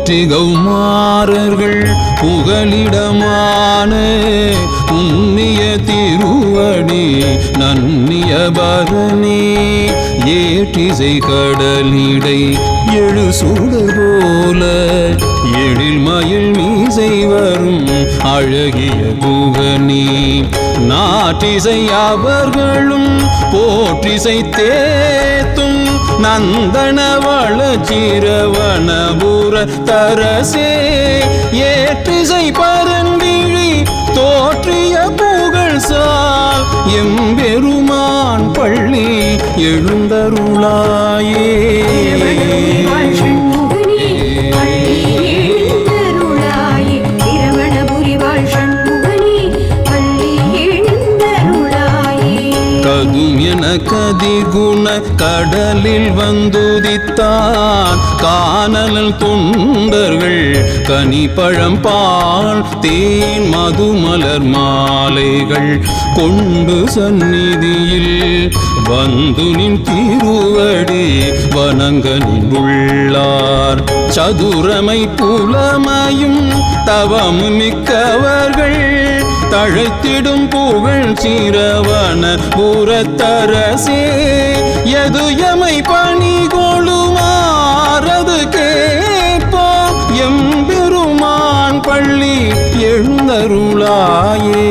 போற்றி கௌமாரர்கள் புகலிடமான உன்னிய திருவடி நன்னிய பரணி ஏற்றிசை கடலிடை எழு சுடர் போல எழில் மயில் மீசை வரும் அழகிய குகனி நாட்டிசை அவர்களும் போற்றிசை தேத்தும் நந்தன வளச்சிரவனபுர தரசே ஏற்றிசை பரந்திழி தோற்றிய புகழ் சால் எம்பெருமான் பள்ளி எழுந்தருளாயே. கதிர்குண கடலில் வந்துதித்தான் காணல் தொண்டர்கள் கனிப்பழம் பால் தேன் மதுமலர் மாலைகள் கொண்டு சந்நிதியில் வந்து நின் திருவடி வணங்க நின்றுள்ளார். சதுரமை புலமையும் தவம் மிக்கவர்கள் தழைத்திடும் புகழ் சிரவண புறத்தரசே எது எமை பணி கொளுமாறது கேட்போம் எம்பெருமான் பள்ளி எழுந்தருளாயே.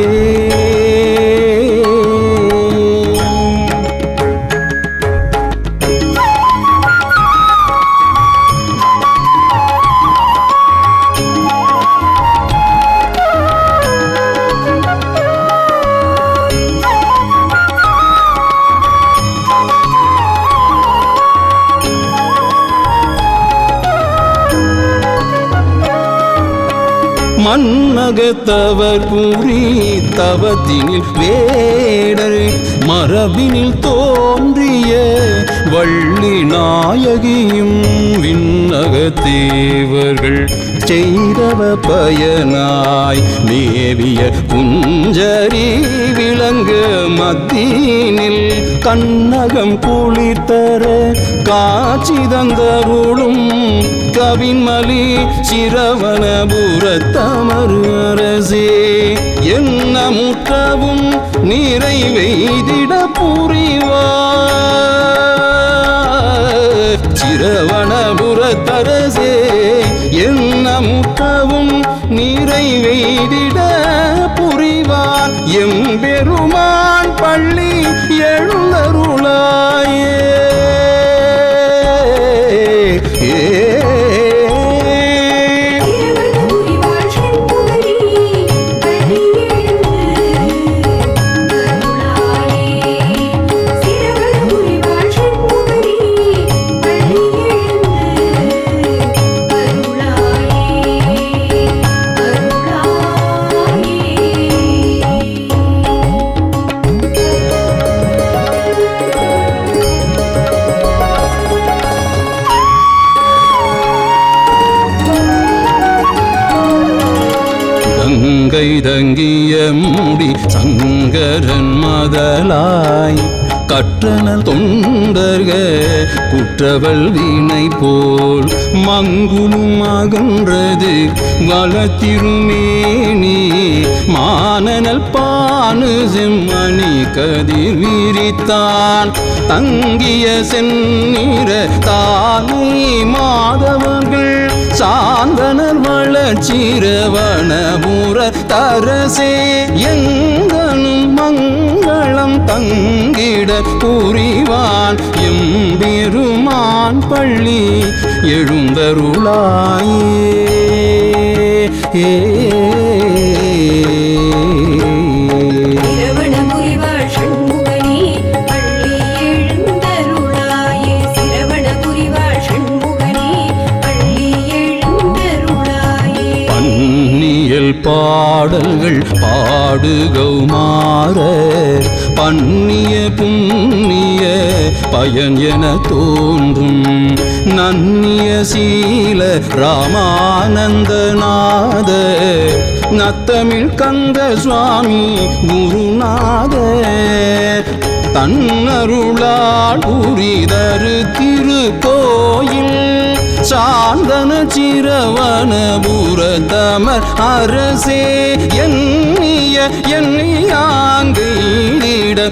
மன்னகத்தவர் புரி தவத்தினில் வேடர் மரபினில் தோன்றிய வள்ளி நாயகியும் விண்ணகத்தேவர்கள் செய்தவ பயனாய் மேவிய குஞ்சரி விளங்கு மத்தினில் கண்ணகம் குளித்தர காட்சி தந்தருளும் கவின்மலி சிரவணபுரத்தமரு அரசே என்ன முற்றவும் நிறைவெய்திட புரிவார். சிரவணபுரத்தரசே என்ன முற்றவும் நிறைவெய்திட புரிவான் எம்பெருமான் பள்ளி எழுந்தருளாயே. தங்கிய முடி சங்கரன் மதலாய் கற்றன தொண்டர்க குற்றவள் வீணை போல் மங்குலும் அகன்றது வளத்திருமேனி மானனல் பானு செம்மணி கதிர் விரித்தான் தங்கிய செந்நிற தானை மாதவர்கள் சாந்தனர் வளச்சிரவணபுர தரசே எங்கனும் மங்களம் தங்கிட புரிவான் எம்பெருமான் பள்ளி எழுந்தருளாயே. பாடல்கள் பாடுகௌமார பண்ணிய புண்ணிய பயன் என தோன்றும் நன்னிய சீல ராமானந்தநாத நத்தமிழ் கந்த சுவாமி குருநாத தன்னருளால் புரிதரு திருக்கோயில் சாந்தன சிரவணபுரத்தமர் அரசே எண்ணிய எண்ணியாங்கிட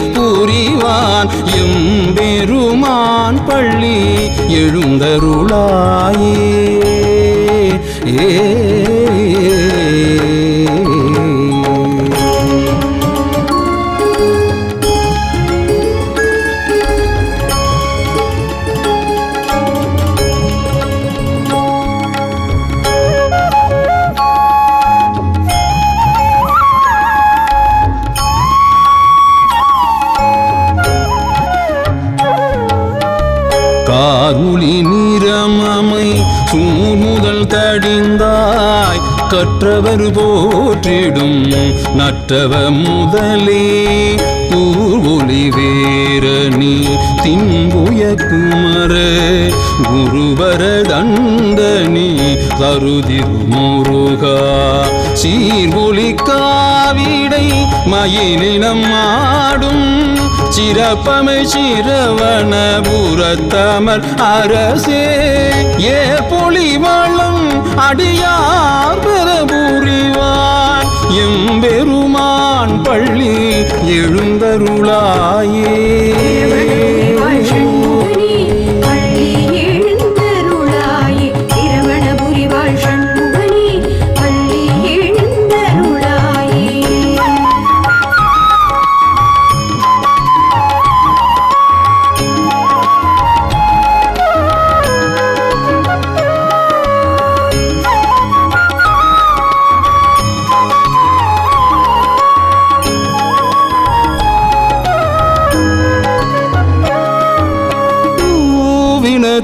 புரிவான் எம்பெருமான் பள்ளி எழுந்தருளாயே காருளி நிறமமை சூமுதல் தடிந்தாய் கற்றவர் போற்றிடும் நற்றவ முதலே கூர்வொலி வேரணி தின்புய குமர குருவர தண்டனி கருதிருமுருகா சீர்வொலி காவிடை மயிலினம் ஆடும் சிறப்பமை சிரவணபுரத்தமர் அரசே ஏ பொலிவளம் அடியார் பெற புரிவான் எம்பெருமான் பள்ளி எழுந்தருளாயே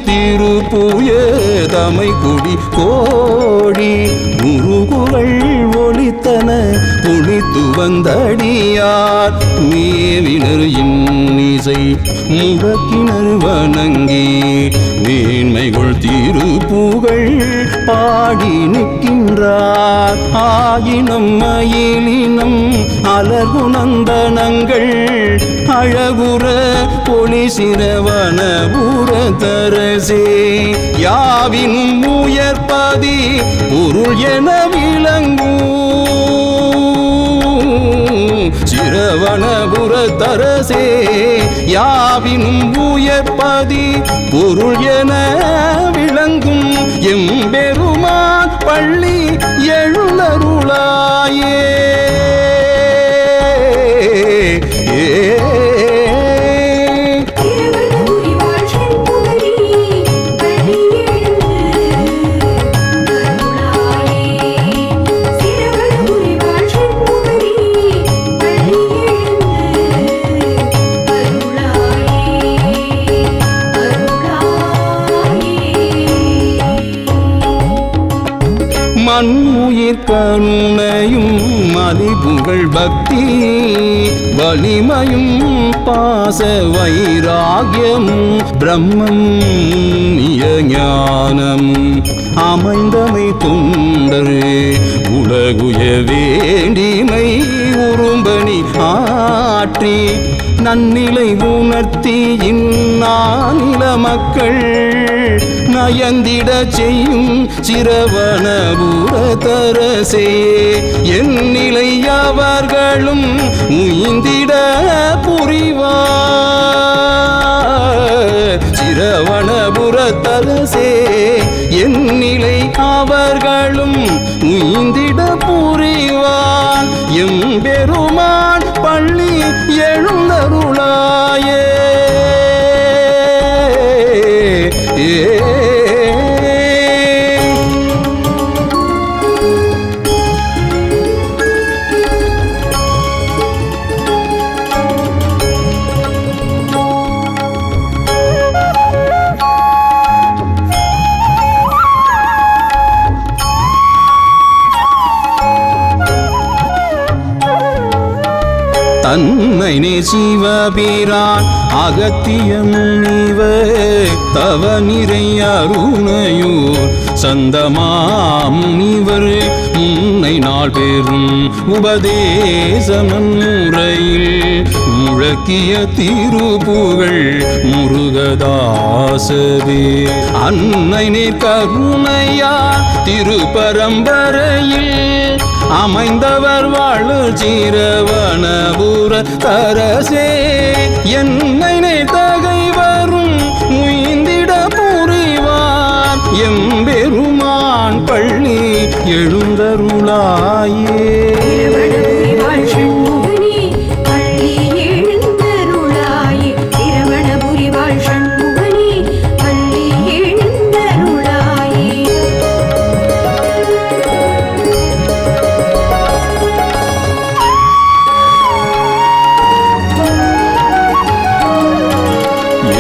திருப்புய தமை குடி கோடி முருகுகள் ஒளித்தன ஒளித்து வந்தடியார் மேவினர் இன்னிசை முடக்கினர் வணங்கி மேன்மைகள் திருப்புகள் பாடி நிற்கின்றார் ஆயினம் மயிலினம் அலர்குணந்தனங்கள் அழகுற பொலி சிரவணபுர தரசே யாவின் உயர்பதி பொருள் என விளங்கும் சிரவணபுர தரசே யாவின் உயர்பதி பொருள் என விளங்கும் எம்பெருமான் பள்ளி எழுந்தருளாயே மண்ணுயிர் கருணையும் மதிப்புகள் பக்தி வலிமையும் பாச வைராகியமும் பிரம்மம் ஞானமும் அமைந்தமை தொண்டரு உலகுய வேண்டிமை உரும்பணி ஆற்றி நன்னிலை உணர்த்தி இந்நானில மக்கள் நயந்திட செய்யும் சிரவணபுர தரசே என் நிலை அவர்களும் உய்ந்திட புரிவார் சிரவணபுர தரசே என் நிலை அவர்களும் உய்ந்திட புரிவான் எம்பெருமான் பள்ளி எழுந்தருளாயே தன்னை சிவபிரான் அகத்தியம் இவர் தவ நிறை அருணையூர் சந்தமாம் இவர் முன்னை நாள் பெறும் உபதேச முறையில் முழக்கிய திருப்புகழ் முருகதாசவே. அன்னை நீர் கருணையா திருப்பரம்பரையில் அமைந்தவர் வாழு சீரவனபுர தரசே. என்னை நேர்த்தகை வரும் முயந்திட புரிவார் எம்பெருமான் பள்ளி எழுந்தருளாயே.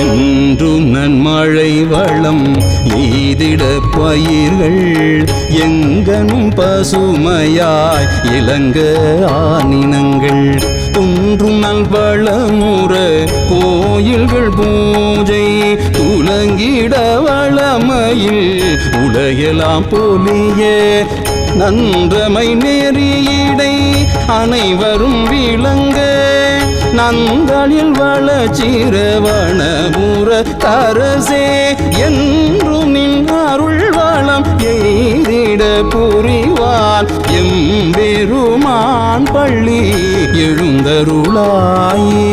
என்றும் நன்மழை வளம் எய்திட பயிர்கள் எங்கனும் பசுமையாய் இளங்க ஆனினங்கள் ஒன்றும் நல்வளமுற கோயில்கள் பூஜை துலங்கிட வளமையில் உலகெல்லாம் பொலிய நன்றமை நெறியிடை அனைவரும் விளங்க நந்தளில் வளச்சிரவணபுர தரசே. என்றும் நின் அருள் வளம் எய்திட புரிவான் எம்பெருமான் பள்ளி எழுந்தருளாயே.